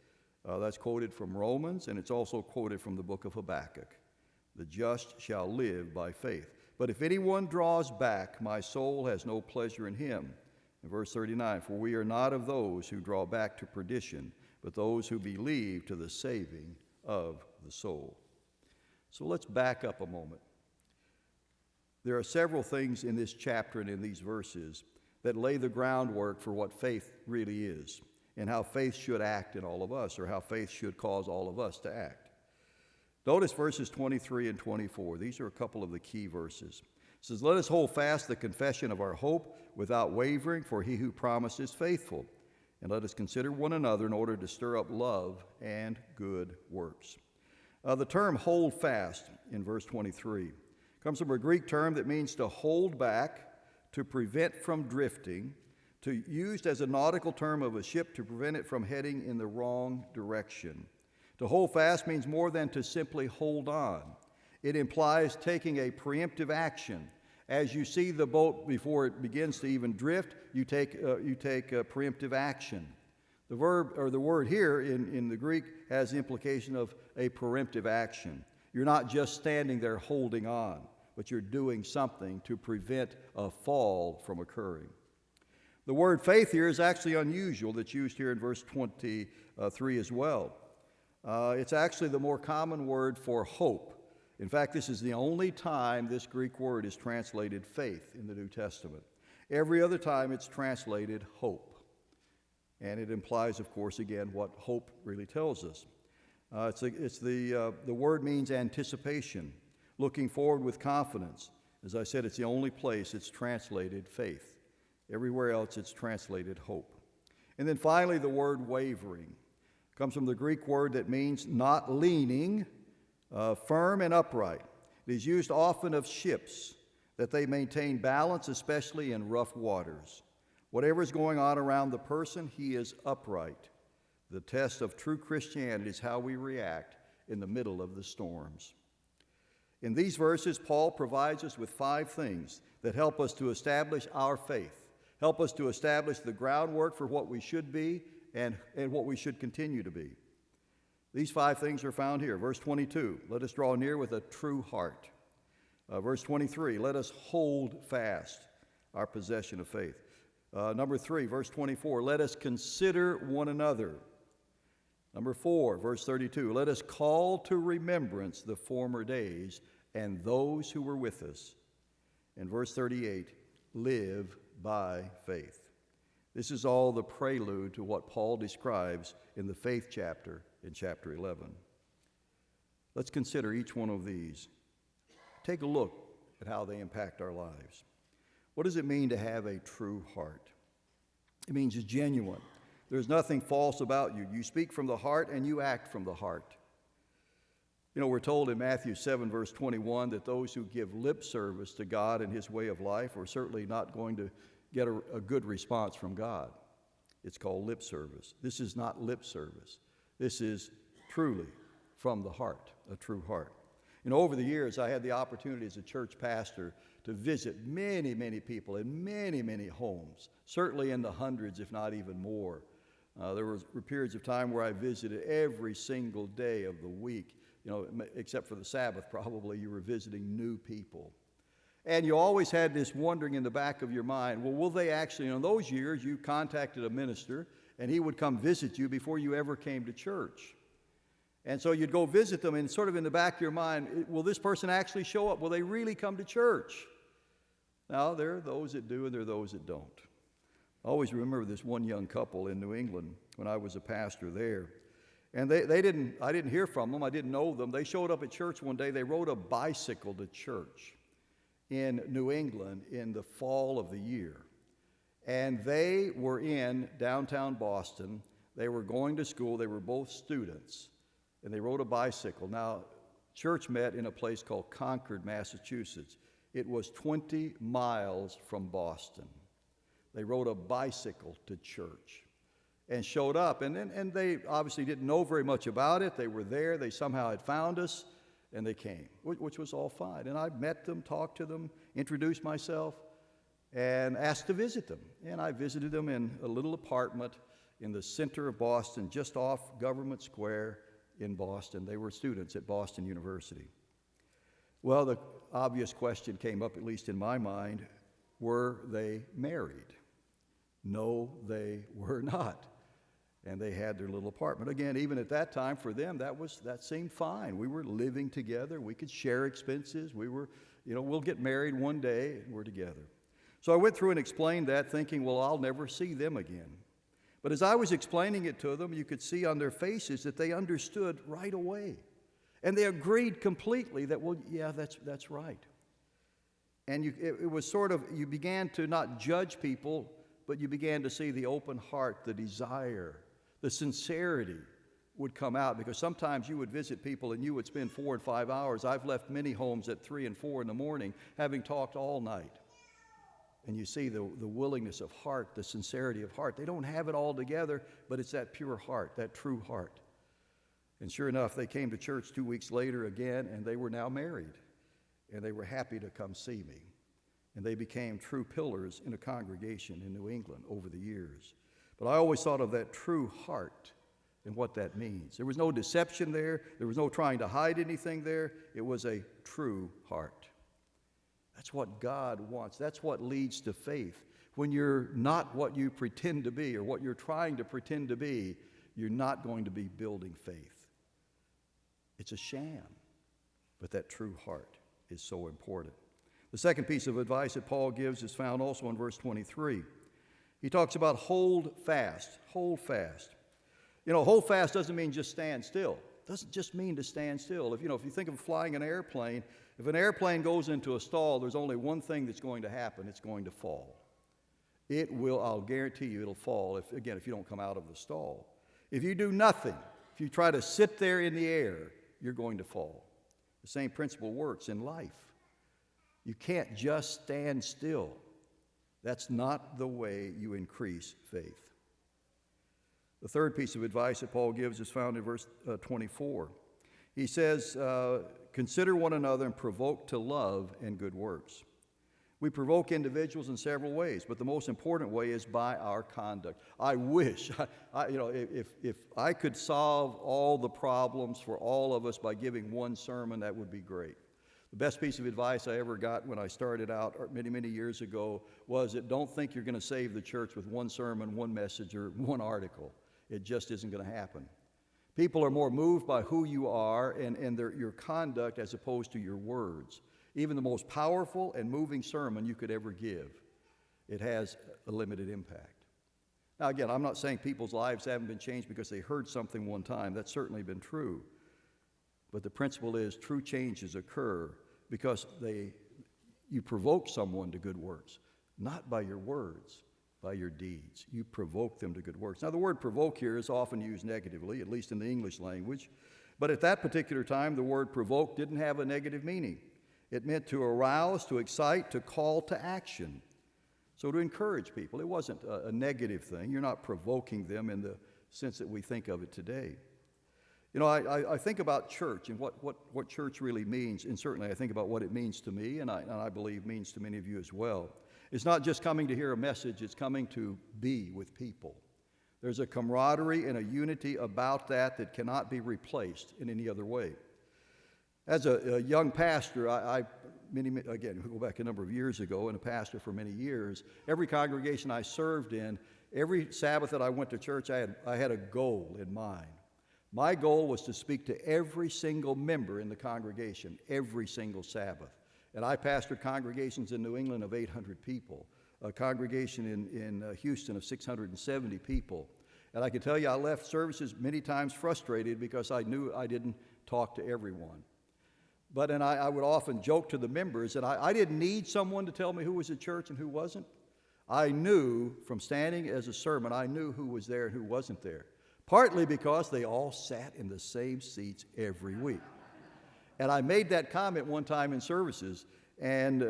That's quoted from Romans, and it's also quoted from the book of Habakkuk. The just shall live by faith. But if anyone draws back, my soul has no pleasure in him. In verse 39, for we are not of those who draw back to perdition, but those who believe to the saving of the soul. So let's back up a moment. There are several things in this chapter and in these verses that lay the groundwork for what faith really is and how faith should act in all of us, or how faith should cause all of us to act. Notice verses 23 and 24. These are a couple of the key verses. It says, let us hold fast the confession of our hope without wavering, for he who promised is faithful. And let us consider one another in order to stir up love and good works. The term hold fast in verse 23 comes from a Greek term that means to hold back, to prevent from drifting, used as a nautical term of a ship to prevent it from heading in the wrong direction. To hold fast means more than to simply hold on. It implies taking a preemptive action. As you see the boat before it begins to even drift, you take preemptive action. The verb or the word here in the Greek has the implication of a preemptive action. You're not just standing there holding on, but you're doing something to prevent a fall from occurring. The word faith here is actually unusual. That's used here in verse 23 as well. It's actually the more common word for hope. In fact, this is the only time this Greek word is translated faith in the New Testament. Every other time it's translated hope. And it implies, of course, again, what hope really tells us. The word means anticipation, looking forward with confidence. As I said, it's the only place it's translated faith. Everywhere else it's translated hope. And then finally, the word wavering comes from the Greek word that means not leaning, firm and upright. It is used often of ships, that they maintain balance, especially in rough waters. Whatever is going on around the person, he is upright. The test of true Christianity is how we react in the middle of the storms. In these verses, Paul provides us with 5 things that help us to establish our faith, help us to establish the groundwork for what we should be and what we should continue to be. These 5 things are found here. Verse 22, let us draw near with a true heart. Verse 23, let us hold fast our possession of faith. Number 3, verse 24, let us consider one another. Number 4, verse 32, let us call to remembrance the former days and those who were with us. And verse 38, live by faith. This is all the prelude to what Paul describes in the faith chapter in chapter 11. Let's consider each one of these. Take a look at how they impact our lives. What does it mean to have a true heart? It means it's genuine. There's nothing false about you. You speak from the heart and you act from the heart. You know, we're told in Matthew 7, verse 21, that those who give lip service to God and his way of life are certainly not going to get a good response from God. It's called lip service. This is not lip service. This is truly from the heart, a true heart. You know, over the years, I had the opportunity as a church pastor to visit many, many people in many, many homes, certainly in the hundreds, if not even more, There were periods of time where I visited every single day of the week, except for the Sabbath probably. You were visiting new people. And you always had this wondering in the back of your mind, well, will they actually, in those years, you contacted a minister, and he would come visit you before you ever came to church. And so you'd go visit them, and sort of in the back of your mind, will this person actually show up? Will they really come to church? Now, there are those that do, and there are those that don't. I always remember this one young couple in New England when I was a pastor there. And I didn't hear from them, I didn't know them. They showed up at church one day, they rode a bicycle to church in New England in the fall of the year. And they were in downtown Boston. They were going to school. They were both students. And they rode a bicycle. Now, church met in a place called Concord, Massachusetts. It was 20 miles from Boston. They rode a bicycle to church and showed up. And they obviously didn't know very much about it. They were there. They somehow had found us. And they came, which was all fine. And I met them, talked to them, introduced myself, and asked to visit them. And I visited them in a little apartment in the center of Boston, just off Government Square in Boston. They were students at Boston University. Well, the obvious question came up, at least in my mind, were they married? No, they were not. And they had their little apartment. Again, even at that time, for them, that seemed fine. We were living together. We could share expenses. We were, we'll get married one day, and we're together. So I went through and explained that, thinking, well, I'll never see them again. But as I was explaining it to them, you could see on their faces that they understood right away. And they agreed completely that, well, yeah, that's right. And it was sort of, you began to not judge people, but you began to see the open heart, the desire, the sincerity would come out, because sometimes you would visit people and you would spend 4 and 5 hours. I've left many homes at 3 and 4 in the morning, having talked all night. And you see the willingness of heart, the sincerity of heart. They don't have it all together, but it's that pure heart, that true heart. And sure enough, they came to church 2 weeks later again, and they were now married. And they were happy to come see me. And they became true pillars in a congregation in New England over the years. But I always thought of that true heart and what that means. There was no deception there. There was no trying to hide anything there. It was a true heart. That's what God wants. That's what leads to faith. When you're not what you pretend to be or what you're trying to pretend to be, you're not going to be building faith. It's a sham. But that true heart is so important. The second piece of advice that Paul gives is found also in verse 23. He talks about hold fast. Hold fast. Hold fast doesn't mean just stand still. It doesn't just mean to stand still. If you think of flying an airplane, if an airplane goes into a stall, there's only one thing that's going to happen. It's going to fall. It will, I'll guarantee you, it'll fall if you don't come out of the stall. If you do nothing, if you try to sit there in the air, you're going to fall. The same principle works in life. You can't just stand still. That's not the way you increase faith. The third piece of advice that Paul gives is found in verse 24. He says, consider one another and provoke to love and good works. We provoke individuals in several ways, but the most important way is by our conduct. I wish, if I could solve all the problems for all of us by giving one sermon, that would be great. The best piece of advice I ever got when I started out many, many years ago was that don't think you're going to save the church with one sermon, one message, or one article. It just isn't going to happen. People are more moved by who you are and your conduct as opposed to your words. Even the most powerful and moving sermon you could ever give, it has a limited impact. Now again, I'm not saying people's lives haven't been changed because they heard something one time. That's certainly been true. But the principle is true changes occur because you provoke someone to good works, not by your words, by your deeds. You provoke them to good works. Now, the word provoke here is often used negatively, at least in the English language. But at that particular time, the word provoke didn't have a negative meaning. It meant to arouse, to excite, to call to action. So to encourage people. It wasn't a negative thing. You're not provoking them in the sense that we think of it today. I think about church and what church really means, and certainly I think about what it means to me, and I believe means to many of you as well. It's not just coming to hear a message, it's coming to be with people. There's a camaraderie and a unity about that cannot be replaced in any other way. As a young pastor, again, we go back a number of years ago, and a pastor for many years, every congregation I served in, every Sabbath that I went to church, I had a goal in mind. My goal was to speak to every single member in the congregation, every single Sabbath. And I pastored congregations in New England of 800 people, a congregation in Houston of 670 people. And I can tell you, I left services many times frustrated because I knew I didn't talk to everyone. But and I would often joke to the members that I didn't need someone to tell me who was at church and who wasn't. I knew from standing as a sermon, I knew who was there and who wasn't there. Partly because they all sat in the same seats every week. And I made that comment one time in services, and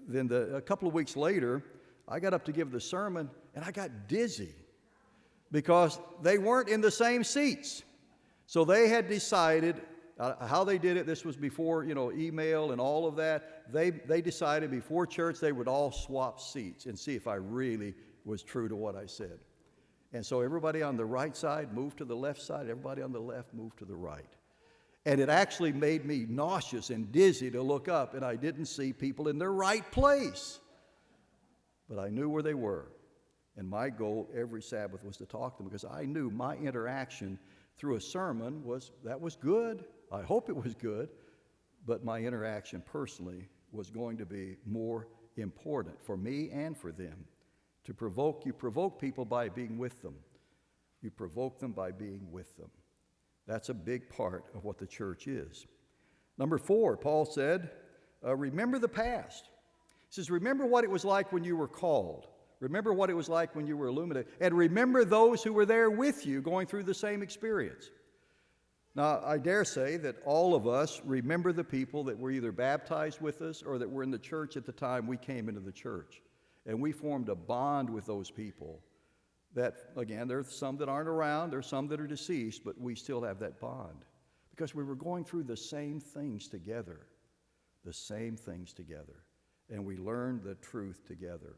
then a couple of weeks later, I got up to give the sermon, and I got dizzy because they weren't in the same seats. So they had decided how they did it. This was before, email and all of that. They decided before church they would all swap seats and see if I really was true to what I said. And so everybody on the right side moved to the left side, everybody on the left moved to the right. And it actually made me nauseous and dizzy to look up, and I didn't see people in their right place. But I knew where they were. And my goal every Sabbath was to talk to them because I knew my interaction through a sermon was good. I hope it was good. But my interaction personally was going to be more important for me and for them. You provoke people by being with them. You provoke them by being with them. That's a big part of what the church is. Number 4, Paul said, remember the past. He says, remember what it was like when you were called. Remember what it was like when you were illuminated. And remember those who were there with you going through the same experience. Now, I dare say that all of us remember the people that were either baptized with us or that were in the church at the time we came into the church. And we formed a bond with those people that, again, there's some that aren't around, there's some that are deceased, but we still have that bond because we were going through the same things together, and we learned the truth together.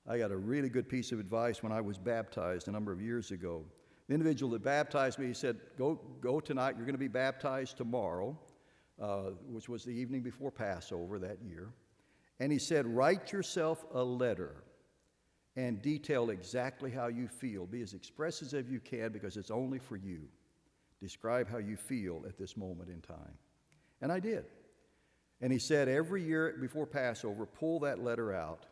I got a really good piece of advice when I was baptized a number of years ago. The individual that baptized me, he said, go tonight, you're going to be baptized tomorrow, which was the evening before Passover that year. And he said, write yourself a letter and detail exactly how you feel. Be as expressive as you can because it's only for you. Describe how you feel at this moment in time. And I did. And he said, every year before Passover, pull that letter out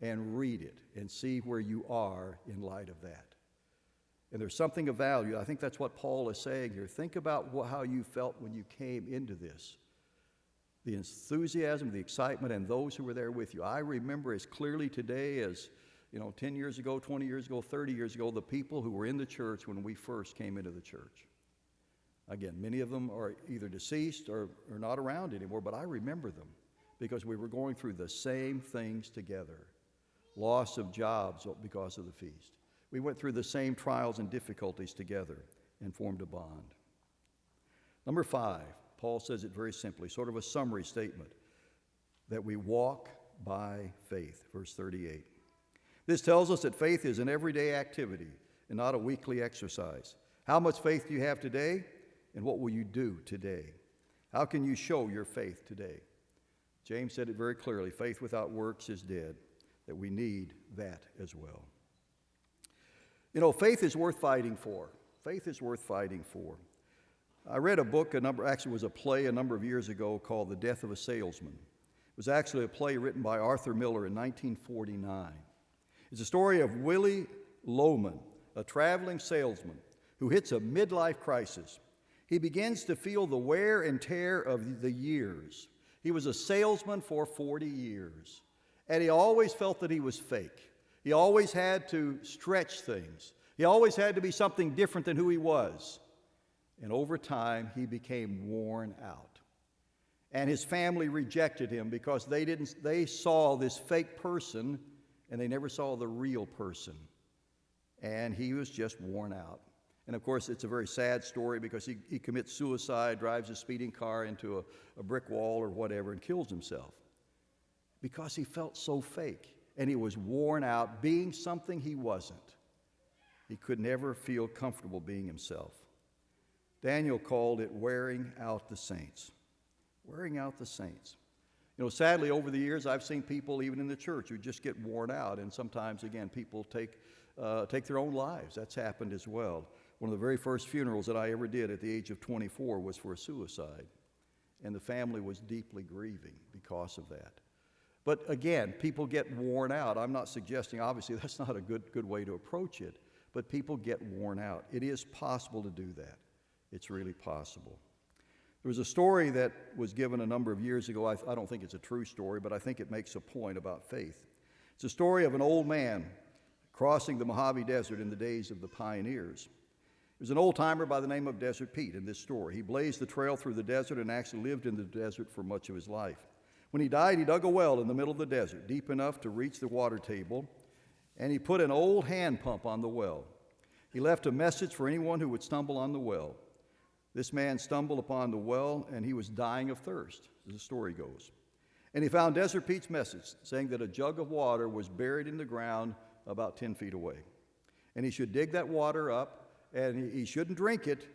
and read it and see where you are in light of that. And there's something of value. I think that's what Paul is saying here. Think about how you felt when you came into this. The enthusiasm, the excitement, and those who were there with you. I remember as clearly today as, 10 years ago, 20 years ago, 30 years ago, the people who were in the church when we first came into the church. Again, many of them are either deceased or not around anymore, but I remember them because we were going through the same things together. Loss of jobs because of the feast. We went through the same trials and difficulties together and formed a bond. Number 5. Paul says it very simply, sort of a summary statement, that we walk by faith, verse 38. This tells us that faith is an everyday activity and not a weekly exercise. How much faith do you have today, and what will you do today? How can you show your faith today? James said it very clearly, faith without works is dead, that we need that as well. Faith is worth fighting for. Faith is worth fighting for. I read a book, it was a play a number of years ago called The Death of a Salesman. It was actually a play written by Arthur Miller in 1949. It's a story of Willie Loman, a traveling salesman who hits a midlife crisis. He begins to feel the wear and tear of the years. He was a salesman for 40 years, and he always felt that he was fake. He always had to stretch things. He always had to be something different than who he was. And over time, he became worn out. And his family rejected him because they saw this fake person and they never saw the real person. And he was just worn out. And of course, it's a very sad story because he commits suicide, drives a speeding car into a brick wall or whatever, and kills himself. Because he felt so fake. And he was worn out being something he wasn't. He could never feel comfortable being himself. Daniel called it wearing out the saints. Wearing out the saints. You know, sadly, over the years, I've seen people, even in the church, who just get worn out. And sometimes, again, people take their own lives. That's happened as well. One of the very first funerals that I ever did at the age of 24 was for a suicide. And the family was deeply grieving because of that. But again, people get worn out. I'm not suggesting, obviously, that's not a good way to approach it. But people get worn out. It is possible to do that. It's really possible. There was a story that was given a number of years ago. I don't think it's a true story, but I think it makes a point about faith. It's a story of an old man crossing the Mojave Desert in the days of the pioneers. There was an old-timer by the name of Desert Pete in this story. He blazed the trail through the desert and actually lived in the desert for much of his life. When he died, he dug a well in the middle of the desert, deep enough to reach the water table, and he put an old hand pump on the well. He left a message for anyone who would stumble on the well. This man stumbled upon the well, and he was dying of thirst, as the story goes. And he found Desert Pete's message, saying that a jug of water was buried in the ground about 10 feet away. And he should dig that water up, and he shouldn't drink it.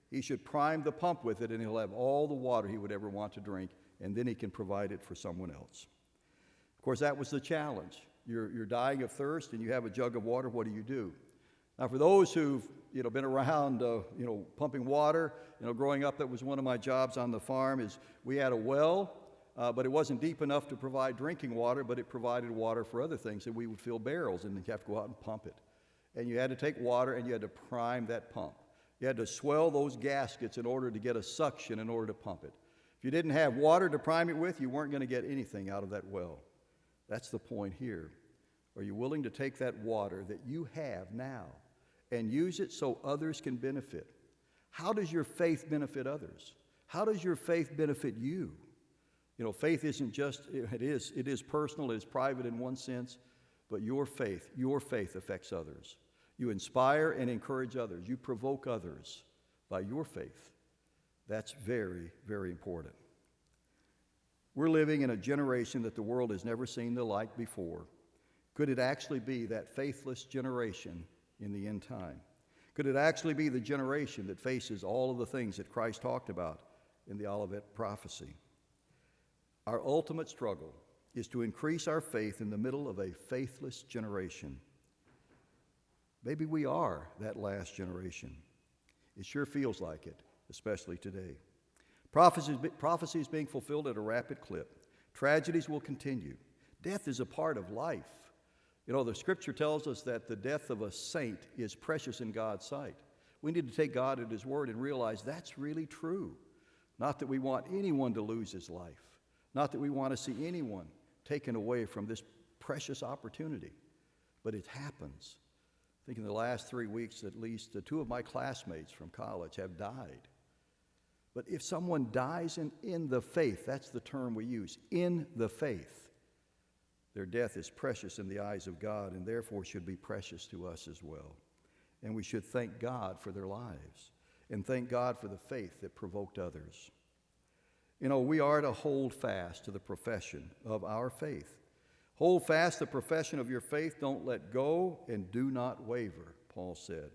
He should prime the pump with it, and he'll have all the water he would ever want to drink, and then he can provide it for someone else. Of course, that was the challenge. You're dying of thirst, and you have a jug of water. What do? Now, for those who've been around pumping water, growing up, that was one of my jobs on the farm. Is we had a well, but it wasn't deep enough to provide drinking water, but it provided water for other things, and we would fill barrels, and you have to go out and pump it. And you had to take water, and you had to prime that pump. You had to swell those gaskets in order to get a suction in order to pump it. If you didn't have water to prime it with, you weren't going to get anything out of that well. That's the point here. Are you willing to take that water that you have now and use it so others can benefit? How does your faith benefit others? How does your faith benefit you? Faith isn't just, it is personal, it is private in one sense, but your faith affects others. You inspire and encourage others. You provoke others by your faith. That's very, very important. We're living in a generation that the world has never seen the like before. Could it actually be that faithless generation in the end time? Could it actually be the generation that faces all of the things that Christ talked about in the Olivet prophecy? Our ultimate struggle is to increase our faith in the middle of a faithless generation. Maybe we are that last generation. It sure feels like it, especially today. Prophecy is being fulfilled at a rapid clip. Tragedies will continue. Death is a part of life. The scripture tells us that the death of a saint is precious in God's sight. We need to take God at his word and realize that's really true. Not that we want anyone to lose his life. Not that we want to see anyone taken away from this precious opportunity. But it happens. I think in the last 3 weeks, at least, 2 of my classmates from college have died. But if someone dies in the faith, that's the term we use, in the faith, their death is precious in the eyes of God and therefore should be precious to us as well. And we should thank God for their lives and thank God for the faith that provoked others. We are to hold fast to the profession of our faith. Hold fast the profession of your faith. Don't let go and do not waver, Paul said.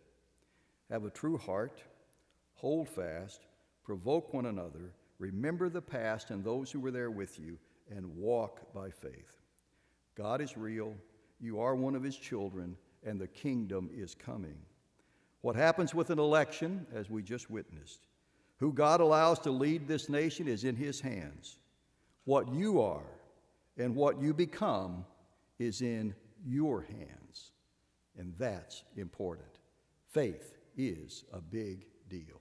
Have a true heart. Hold fast. Provoke one another. Remember the past and those who were there with you, and walk by faith. God is real. You are one of his children, and the kingdom is coming. What happens with an election, as we just witnessed, who God allows to lead this nation is in his hands. What you are and what you become is in your hands, and that's important. Faith is a big deal.